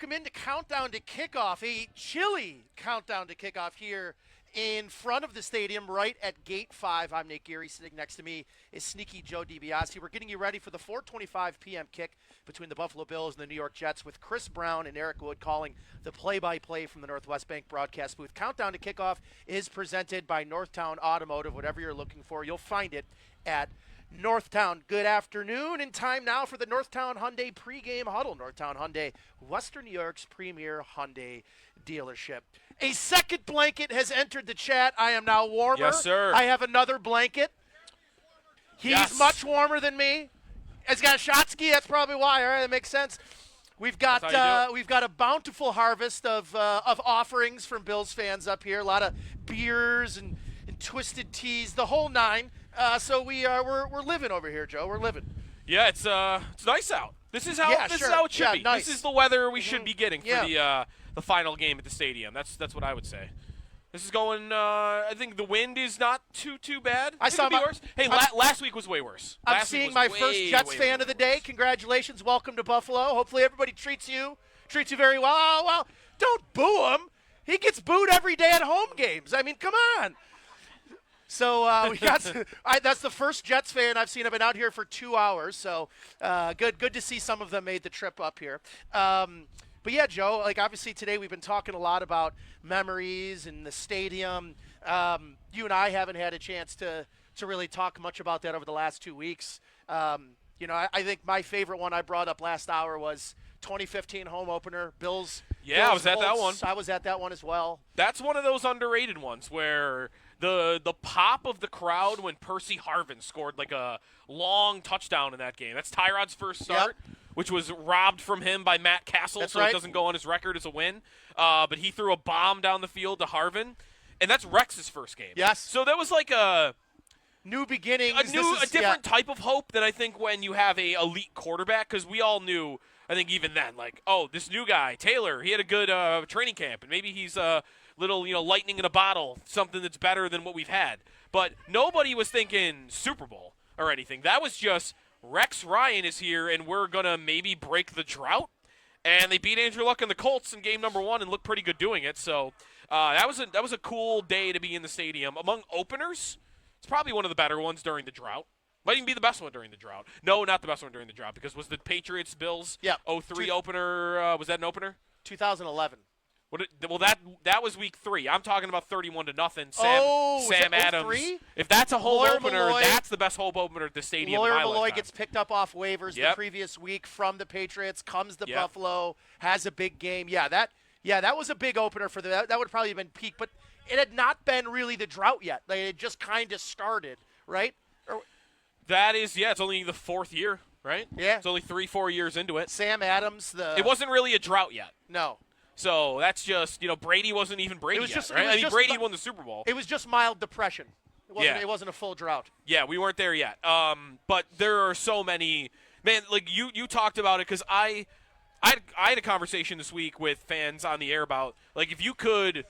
Welcome into Countdown to Kickoff, a chilly countdown to kickoff here in front of the stadium, right at Gate 5. I'm Nate Geary. Sitting next to me is Sneaky Joe DiBiase. We're getting you ready for the 4:25 p.m. kick between the Buffalo Bills and the New York Jets with Chris Brown and Eric Wood calling the play-by-play from the Northwest Bank broadcast booth. Countdown to Kickoff is presented by Northtown Automotive. Whatever you're looking for, you'll find it at Northtown. Good afternoon, and time now for the Northtown Hyundai pregame huddle. Northtown Hyundai, Western New York's premier Hyundai dealership. A second blanket has entered the chat. I am now warmer. Yes, sir. I have another blanket. He's much warmer than me. He's got a shot ski. That's probably why. All right, that makes sense. We've got a bountiful harvest of offerings from Bills fans up here. A lot of beers and twisted teas, the whole nine. So we're living over here, Joe. We're living. Yeah, it's nice out. This is how is how it should be. Nice. This is the weather we should be getting for the final game at the stadium. That's what I would say. This is going. I think the wind is not too bad. I saw worse. Hey, last week was way worse. I'm seeing my first Jets fan of the day. Congratulations, welcome to Buffalo. Hopefully everybody treats you very well. Oh, well, don't boo him. He gets booed every day at home games. I mean, come on. So we got that's the first Jets fan I've seen. I've been out here for 2 hours, so good to see some of them made the trip up here. But yeah, Joe, like obviously today we've been talking a lot about memories and the stadium. You and I haven't had a chance to really talk much about that over the last 2 weeks. I think my favorite one I brought up last hour was 2015 home opener, Bills. Yeah, I was at that one. I was at that one as well. That's one of those underrated ones where the pop of the crowd when Percy Harvin scored like a long touchdown in that game. That's Tyrod's first start, which was robbed from him by Matt Castle, That's so right. It doesn't go on his record as a win. But he threw a bomb down the field to Harvin, and that's Rex's first game. Yes. So that was like a new beginning, a different type of hope than I think when you have a elite quarterback, because we all knew, I think even then, like, oh, this new guy, Taylor, he had a good training camp, and maybe he's little, lightning in a bottle, something that's better than what we've had. But nobody was thinking Super Bowl or anything. That was just Rex Ryan is here, and we're going to maybe break the drought. And they beat Andrew Luck and the Colts in game number 1 and looked pretty good doing it. So that was a cool day to be in the stadium. Among openers, it's probably one of the better ones during the drought. Might even be the best one during the drought. No, not the best one during the drought, because was the Patriots-Bills 03 opener, was that an opener? 2011. Well, that was week 3. I'm talking about 31-0. Sam Adams. 03? If that's a home opener, Malloy, that's the best home opener at the stadium. Lawyer in my Malloy lifetime. gets picked up off waivers the previous week from the Patriots, comes to Buffalo, has a big game. That was a big opener for that. That would probably have been peak, but it had not been really the drought yet. Like, it just kind of started, right? That is, it's only the 4th year, right? Yeah. It's only 3-4 years into it. Sam Adams, It wasn't really a drought yet. No. So that's just, Brady wasn't even Brady yet, right? Brady won the Super Bowl. It was just mild depression. It wasn't a full drought. Yeah, we weren't there yet. But there are so many. Man, like you talked about it, because I had a conversation this week with fans on the air about, like, if you could,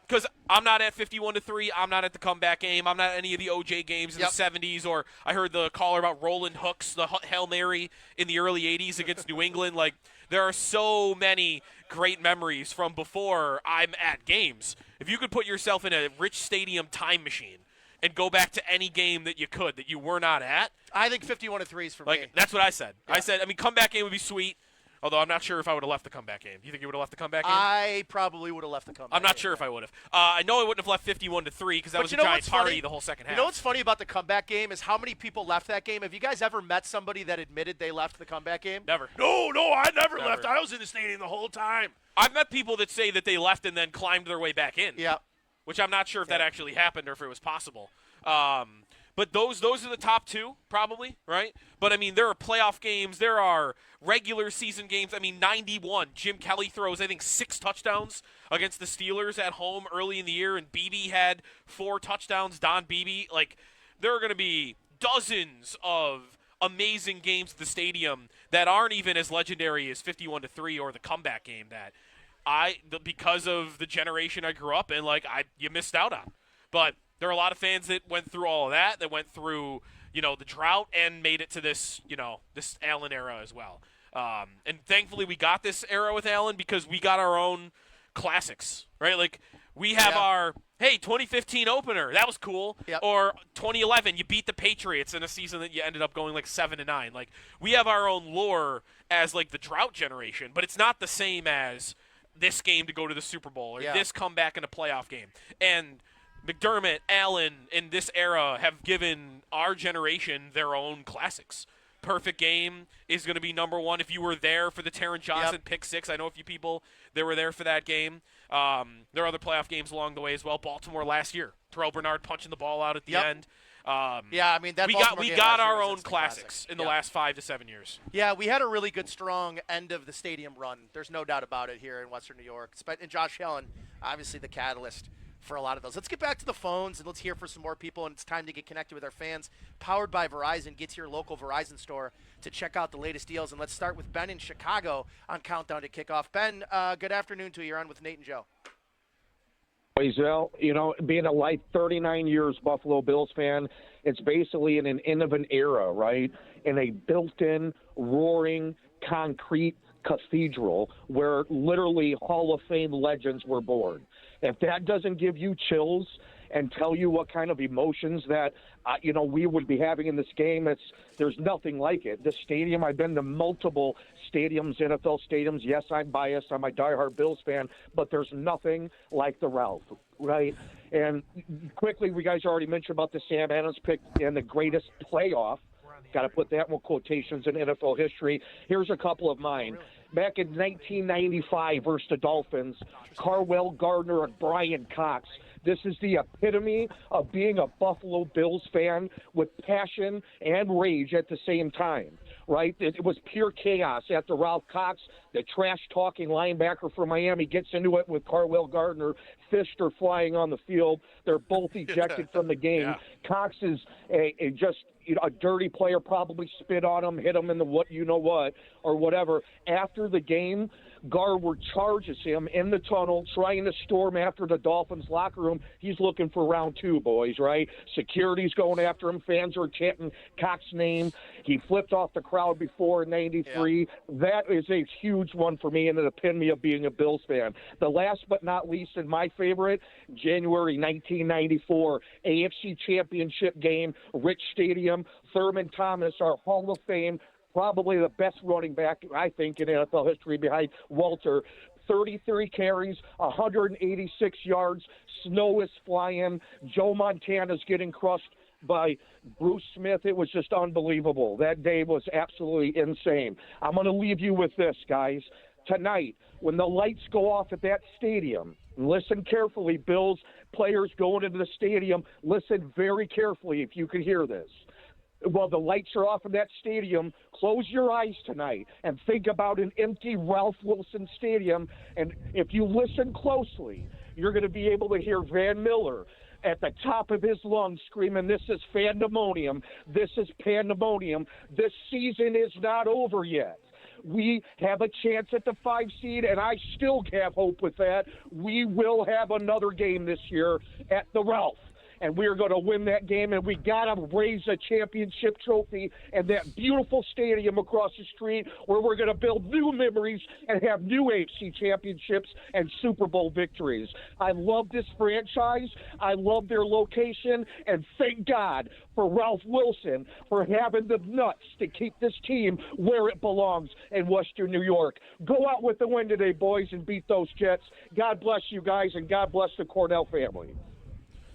because I'm not at 51-3, I'm not at the comeback game, I'm not at any of the OJ games in the 70s, or I heard the caller about Roland Hooks, the Hail Mary in the early 80s against New England. Like, there are so many great memories from before I'm at games. If you could put yourself in a Rich Stadium time machine and go back to any game that you were not at, I think 51-3 is for me. That's what I said. Yeah. I said, comeback game would be sweet. Although I'm not sure if I would have left the comeback game. Do you think you would have left the comeback game? I probably would have left the comeback I'm not game. sure if I would have. I know I wouldn't have left 51-3 because that was a giant party the whole second half. You know what's funny about the comeback game is how many people left that game. Have you guys ever met somebody that admitted they left the comeback game? Never. No, I never left. I was in the stadium the whole time. I've met people that say that they left and then climbed their way back in. Yeah. Which I'm not sure if that actually happened or if it was possible. But those are the top 2, probably, right? But, there are playoff games. There are regular season games. 91, Jim Kelly throws, I think, 6 touchdowns against the Steelers at home early in the year, and Beebe had 4 touchdowns, Don Beebe. Like, there are going to be dozens of amazing games at the stadium that aren't even as legendary as 51-3 or the comeback game that because of the generation I grew up in, you missed out on. But there are a lot of fans that went through all of that went through, the drought and made it to this, this Allen era as well. And thankfully we got this era with Allen because we got our own classics, right? Like we have our, hey, 2015 opener, that was cool. Yep. Or 2011, you beat the Patriots in a season that you ended up going like 7-9. Like we have our own lore as like the drought generation, but it's not the same as this game to go to the Super Bowl or this comeback in a playoff game. And McDermott, Allen, in this era have given our generation their own classics. Perfect Game is going to be number one. If you were there for the Taron Johnson pick six, I know a few people that were there for that game. There are other playoff games along the way as well. Baltimore last year, Terrell Bernard punching the ball out at the end. I mean that we got our own classics in the last 5 to 7 years. Yeah, we had a really good, strong end of the stadium run. There's no doubt about it here in Western New York. And Josh Allen, obviously the catalyst for a lot of those. Let's get back to the phones and let's hear from some more people. And it's time to get connected with our fans. Powered by Verizon. Get to your local Verizon store to check out the latest deals. And let's start with Ben in Chicago on Countdown to Kickoff. Ben, good afternoon to you. You're on with Nate and Joe. Well, you know, being a 39 years Buffalo Bills fan, it's basically in an end of an era, right? In a built-in, roaring, concrete cathedral where literally Hall of Fame legends were born. If that doesn't give you chills and tell you what kind of emotions that, we would be having in this game, there's nothing like it. The stadium, I've been to multiple stadiums, NFL stadiums. Yes, I'm biased. I'm a diehard Bills fan, but there's nothing like the Ralph, right? And quickly, we guys already mentioned about the Sam Adams pick and the greatest playoff. Got to put that in quotations in NFL history. Here's a couple of mine. Back in 1995 versus the Dolphins, Carwell Gardner and Brian Cox. This is the epitome of being a Buffalo Bills fan with passion and rage at the same time, right? It was pure chaos after Ralph Cox, the trash-talking linebacker from Miami, gets into it with Carwell Gardner. Fists are flying on the field. They're both ejected from the game. Yeah. Cox is a dirty player, probably spit on him, hit him in the what, or whatever. After the game, Garwood charges him in the tunnel, trying to storm after the Dolphins locker room. He's looking for round two, boys, right? Security's going after him. Fans are chanting Cox's name. He flipped off the crowd before in 93. Yeah. That is a huge one for me and an epitome of being a Bills fan. The last but not least, and my favorite, January 1994, AFC Championship game, Rich Stadium. Thurman Thomas, our Hall of Fame, probably the best running back, I think, in NFL history behind Walter. 33 carries, 186 yards. Snow is flying. Joe Montana's getting crushed by Bruce Smith. It was just unbelievable. That day was absolutely insane. I'm going to leave you with this, guys. Tonight, when the lights go off at that stadium, listen carefully, Bills players going into the stadium, listen very carefully if you can hear this. While the lights are off in that stadium, close your eyes tonight and think about an empty Ralph Wilson Stadium. And if you listen closely, you're going to be able to hear Van Miller at the top of his lungs screaming, "This is fandemonium. This is pandemonium. This season is not over yet. We have a chance at the 5 seed, and I still have hope with that. We will have another game this year at the Ralph. And we're going to win that game, and we got to raise a championship trophy in that beautiful stadium across the street where we're going to build new memories and have new AFC championships and Super Bowl victories." I love this franchise. I love their location, and thank God for Ralph Wilson for having the nuts to keep this team where it belongs in Western New York. Go out with the win today, boys, and beat those Jets. God bless you guys, and God bless the Cornell family.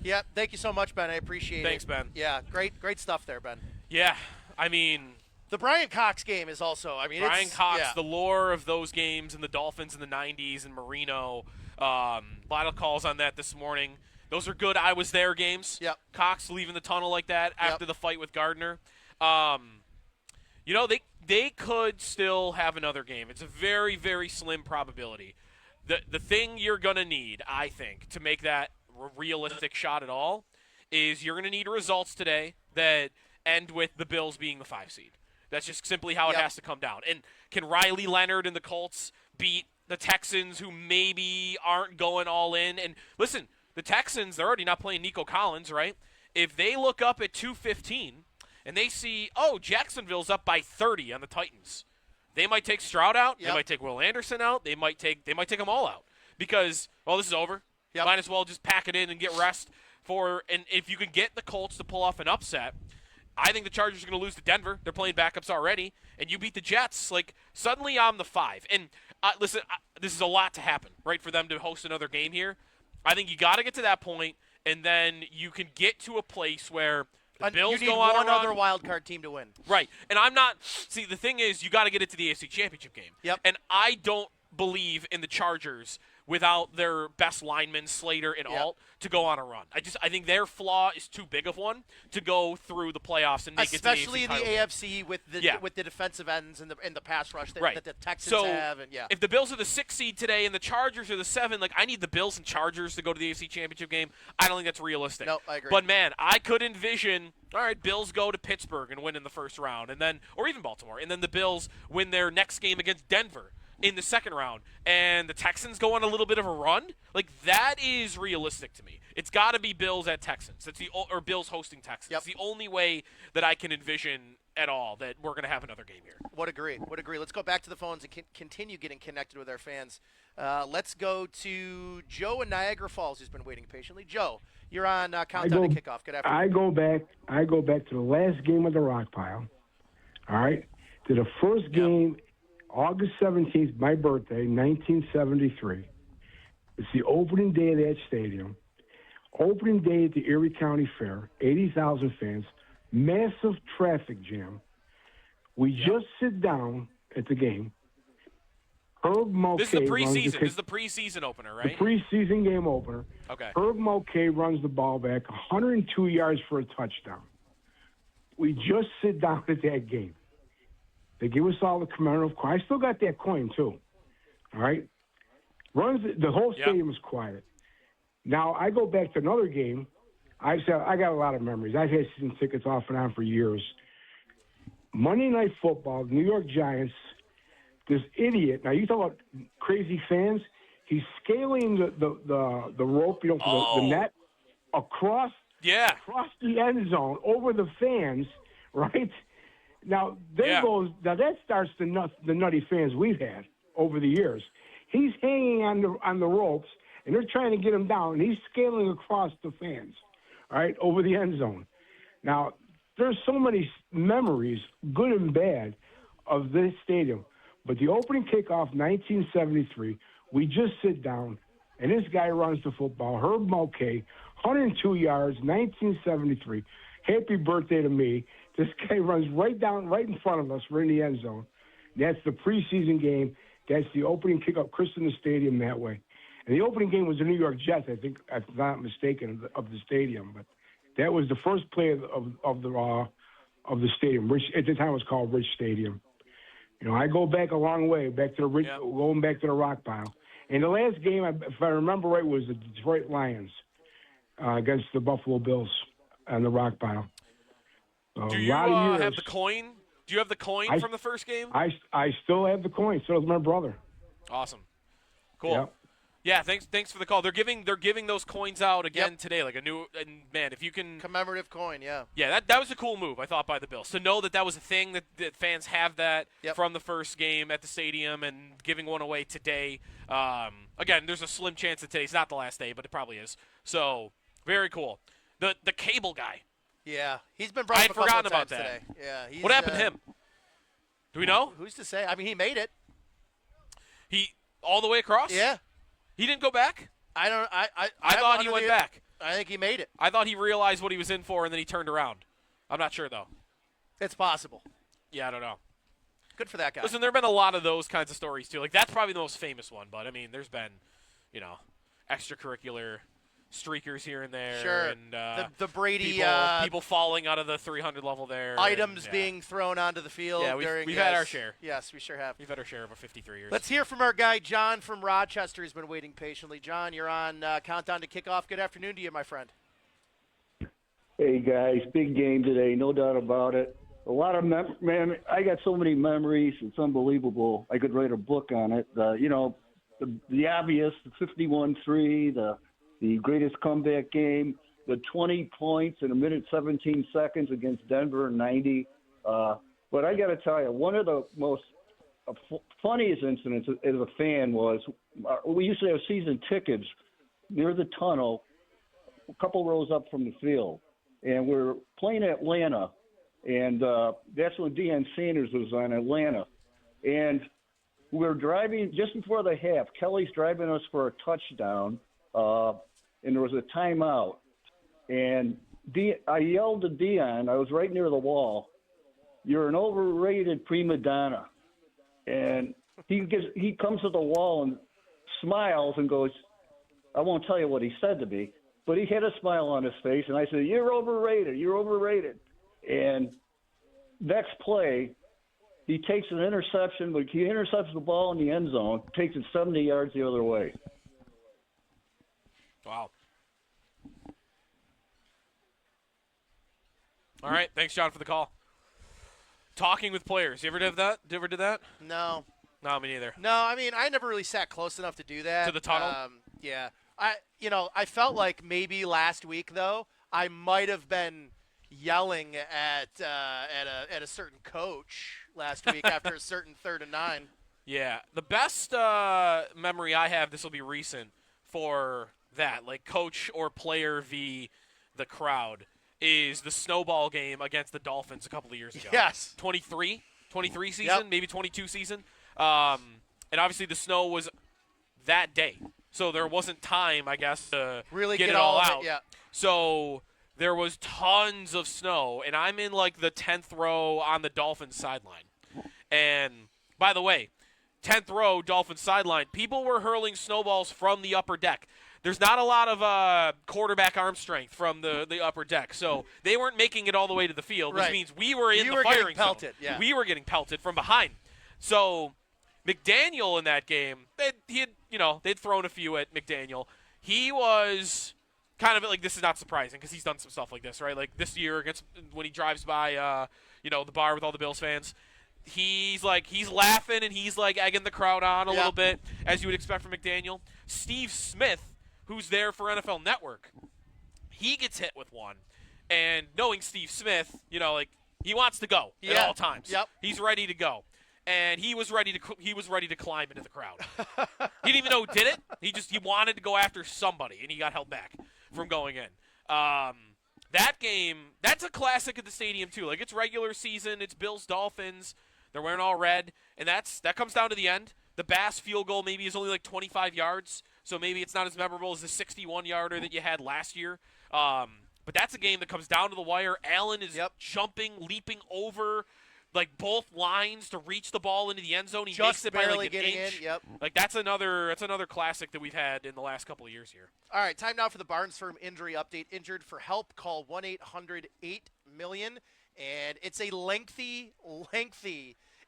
Yeah, thank you so much, Ben. I appreciate it. Thanks, Ben. Yeah, great stuff there, Ben. Yeah, I mean, the Brian Cox game is also, Brian Cox, the lore of those games and the Dolphins in the 90s and Marino. A lot of calls on that this morning. Those are good I was there games. Yep. Cox leaving the tunnel like that after the fight with Gardner. They could still have another game. It's a very, very slim probability. The thing you're going to need, I think, to make that realistic shot at all is you're going to need results today that end with the Bills being the 5 seed. That's just simply how it has to come down. And can Riley Leonard and the Colts beat the Texans, who maybe aren't going all in? And listen, the Texans, they're already not playing Nico Collins, right? If they look up at 2:15 and they see, oh, Jacksonville's up by 30 on the Titans, They might take Stroud out. Yep. They might take Will Anderson out. They might take them all out because, well, this is over. Yep. Might as well just pack it in and get rest and if you can get the Colts to pull off an upset, I think the Chargers are going to lose to Denver. They're playing backups already, and you beat the Jets. Like, suddenly I'm the 5. And listen, this is a lot to happen, right, for them to host another game here. I think you got to get to that point, and then you can get to a place where the Bills you need go on one a run. other wild card team to win. Right. And I'm not – see, the thing is you got to get it to the AFC Championship game. Yep. And I don't believe in the Chargers without their best linemen, Slater and Alt, to go on a run. I think their flaw is too big of one to go through the playoffs and make especially it to the in the AFC AFC with the defensive ends and the pass rush that the Texans have. And if the Bills are the 6th seed today and the Chargers are the 7, like I need the Bills and Chargers to go to the AFC Championship game. I don't think that's realistic. No, I agree. But man, I could envision, all right, Bills go to Pittsburgh and win in the first round, and then or even Baltimore, and then the Bills win their next game against Denver in the second round, and the Texans go on a little bit of a run. Like, that is realistic to me. It's got to be Bills at Texans. Or Bills hosting Texans. Yep. It's the only way that I can envision at all that we're going to have another game here. Would agree. Let's go back to the phones and continue getting connected with our fans. Let's go to Joe in Niagara Falls, who's been waiting patiently. Joe, you're on Countdown to Kickoff. Good afternoon. I go back to the last game of the Rock Pile. All right, to the first game. August 17th, my birthday, 1973. It's the opening day of that stadium. Opening day at the Erie County Fair, 80,000 fans, massive traffic jam. We just sit down at the game. Herb Mulcahy. This is the preseason. This is the preseason opener, right? The preseason game opener. Okay. Herb Mulcahy runs the ball back, 102 yards for a touchdown. We just sit down at that game. They give us all the commemorative coin. I still got that coin, too. All right? The whole stadium is quiet. Now, I go back to another game. I got a lot of memories. I've had season tickets off and on for years. Monday Night Football, New York Giants, this idiot. Now, you talk about crazy fans. He's scaling the rope, for the net across the end zone over the fans, right? Now, that starts the nutty fans we've had over the years. He's hanging on the ropes, and they're trying to get him down, and he's scaling across the fans, all right, over the end zone. Now, there's so many memories, good and bad, of this stadium. But the opening kickoff, 1973, we just sit down, and this guy runs the football, Herb Mulcahy, 102 yards, 1973. Happy birthday to me. This guy runs right in front of us. We're in the end zone. That's the preseason game. That's the opening kickoff, christened the stadium that way. And the opening game was the New York Jets, I think, if I'm not mistaken, of the stadium. But that was the first play of the stadium. At the time, it was called Rich Stadium. I go back a long way, going back to the Rock Pile. And the last game, if I remember right, was the Detroit Lions against the Buffalo Bills on the Rock Pile. Do you have the coin? Do you have the coin from the first game? I still have the coin. So does my brother. Awesome. Cool. Yep. Yeah, thanks for the call. They're giving those coins out again today, like a new – and, man, if you can – commemorative coin, yeah. Yeah, that was a cool move, I thought, by the Bills. To know that was a thing, that fans have that from the first game at the stadium and giving one away today. Again, there's a slim chance that today's not the last day, but it probably is. So, very cool. The cable guy. Yeah, he's been brought up a couple of times today. Yeah, what happened to him? Do we know? Who's to say? I mean, he made it. He all the way across? Yeah. He didn't go back? I thought he went back. I think he made it. I thought he realized what he was in for, and then he turned around. I'm not sure, though. It's possible. Yeah, I don't know. Good for that guy. Listen, there have been a lot of those kinds of stories, too. Like, that's probably the most famous one, but, I mean, there's been, extracurricular streakers here and there. Sure. And the Brady people falling out of the 300 level there. Items being thrown onto the field. Yeah, we've had our share. Yes, we sure have. We've had our share over 53 years. Let's hear from our guy, John from Rochester. He's been waiting patiently. John, you're on Countdown to Kickoff. Good afternoon to you, my friend. Hey, guys. Big game today, no doubt about it. A lot of man, I got so many memories. It's unbelievable. I could write a book on it. The obvious, the 51-3, the greatest comeback game, the 20 points in 1:17 against Denver in '90. But I got to tell you, one of the most funniest incident as a fan was we used to have season tickets near the tunnel, a couple rows up from the field, and we're playing Atlanta, and that's when Deion Sanders was on Atlanta, and we're driving just before the half. Kelly's driving us for a touchdown, and there was a timeout, and I yelled to Deion. I was right near the wall. "You're an overrated prima donna." And he comes to the wall and smiles and goes, I won't tell you what he said to me, but he had a smile on his face. And I said, "You're overrated. You're overrated." And next play, he takes an interception, but he intercepts the ball in the end zone, takes it 70 yards the other way. Wow. All right. Thanks, John, for the call. Talking with players. You ever do that? Do you ever do that? No. No, me neither. No, I mean, I never really sat close enough to do that. To the tunnel? Yeah. I felt like maybe last week, though, I might have been yelling at a certain coach last week after a certain 3rd and 9. Yeah. The best memory I have, this will be recent, for that, like coach or player v. the crowd, is the snowball game against the Dolphins a couple of years ago. Yes. 23 season, Yep. maybe 22 season. And obviously the snow was that day. So there wasn't time, I guess, to Really get it all of it, out. yeah. So there was tons of snow, and I'm in like the 10th row on the Dolphins sideline. And by the way, 10th row Dolphins sideline, people were hurling snowballs from the upper deck. There's not a lot of quarterback arm strength from the upper deck, so they weren't making it all the way to the field, which Right. means we were in You the were getting firing pelted, zone. yeah. We were getting pelted from behind. So McDaniel in that game, they'd thrown a few at McDaniel. He was kind of like, this is not surprising because he's done some stuff like this, right? Like this year when he drives by, the bar with all the Bills fans. He's laughing and he's like egging the crowd on a little bit, as you would expect from McDaniel. Steve Smith, who's there for NFL Network, he gets hit with one. And knowing Steve Smith, he wants to go at all times. Yep. He's ready to go. And he was ready to climb into the crowd. He didn't even know who did it. He wanted to go after somebody, and he got held back from going in. That game, that's a classic at the stadium too. Like, it's regular season, it's Bills Dolphins. They're wearing all red, and that comes down to the end. The Bass field goal maybe is only like 25 yards, so maybe it's not as memorable as the 61-yarder that you had last year. But that's a game that comes down to the wire. Allen is jumping, leaping over like both lines to reach the ball into the end zone. He makes it by barely like an getting inch. in. Yep. Like that's another classic that we've had in the last couple of years here. All right, time now for the Barnes Firm injury update. Injured for help, call 1-800-8-million. And it's a lengthy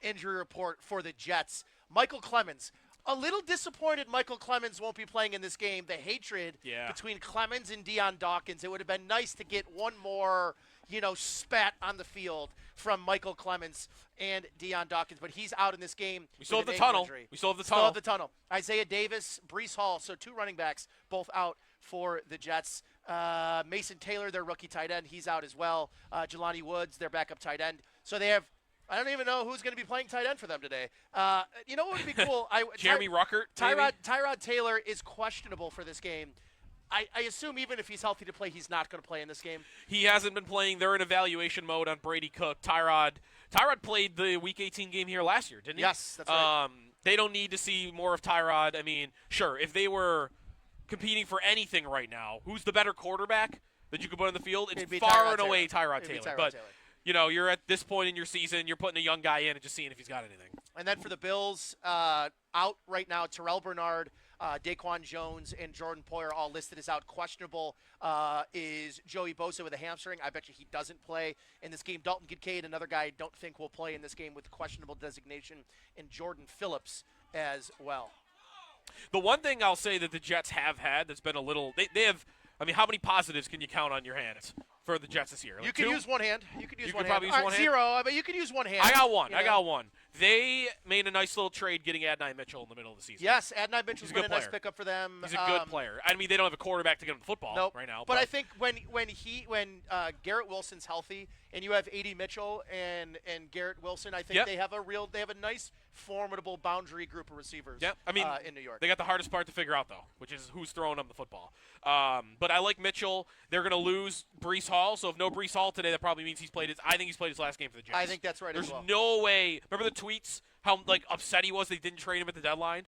injury report for the Jets. Michael Clemens. A little disappointed Michael Clemens won't be playing in this game. The hatred between Clemens and Deion Dawkins. It would have been nice to get one more, spat on the field from Michael Clemens and Deion Dawkins. But he's out in this game. We still have the with an ankle tunnel. injury. We still have the Still tunnel. have the tunnel. Isaiah Davis, Breece Hall. So 2 running backs, both out for the Jets. Mason Taylor, their rookie tight end, he's out as well. Jelani Woods, their backup tight end. So they have, I don't even know who's going to be playing tight end for them today. You know what would be cool? Jeremy Ruckert, Tyrod Taylor is questionable for this game. I assume even if he's healthy to play, he's not going to play in this game. He hasn't been playing. They're in evaluation mode on Brady Cook. Tyrod played the Week 18 game here last year, didn't he? Yes, that's right. They don't need to see more of Tyrod. I mean, sure, if they were competing for anything right now, who's the better quarterback that you could put on the field? It's far and away Tyrod Taylor. But you're at this point in your season, you're putting a young guy in and just seeing if he's got anything. And then for the Bills, out right now, Terrell Bernard, Daquan Jones, and Jordan Poyer all listed as out. Questionable is Joey Bosa with a hamstring. I bet you he doesn't play in this game. Dalton Kincaid, another guy I don't think will play in this game with questionable designation, and Jordan Phillips as well. The one thing I'll say that the Jets have had that's been a little – they have – I mean, how many positives can you count on your hands for the Jets this year? Like you could use one hand. You could use one hand. Probably use one hand? 0, but you could use one hand. I got one. They made a nice little trade getting Adonai Mitchell in the middle of the season. Yes, Adonai Mitchell's been a nice pickup for them. He's a good player. I mean, they don't have a quarterback to get him the football right now. But I think when Garrett Wilson's healthy and you have A.D. Mitchell and Garrett Wilson, I think they have a nice formidable boundary group of receivers. Yeah, I mean, in New York. They got the hardest part to figure out, though, which is who's throwing them the football. But I like Mitchell. They're going to lose Breece Hall, so if no Breece Hall today, that probably means I think he's played his last game for the Jets. I think that's right There's as well. no way. Remember the tweets? How upset he was they didn't trade him at the deadline?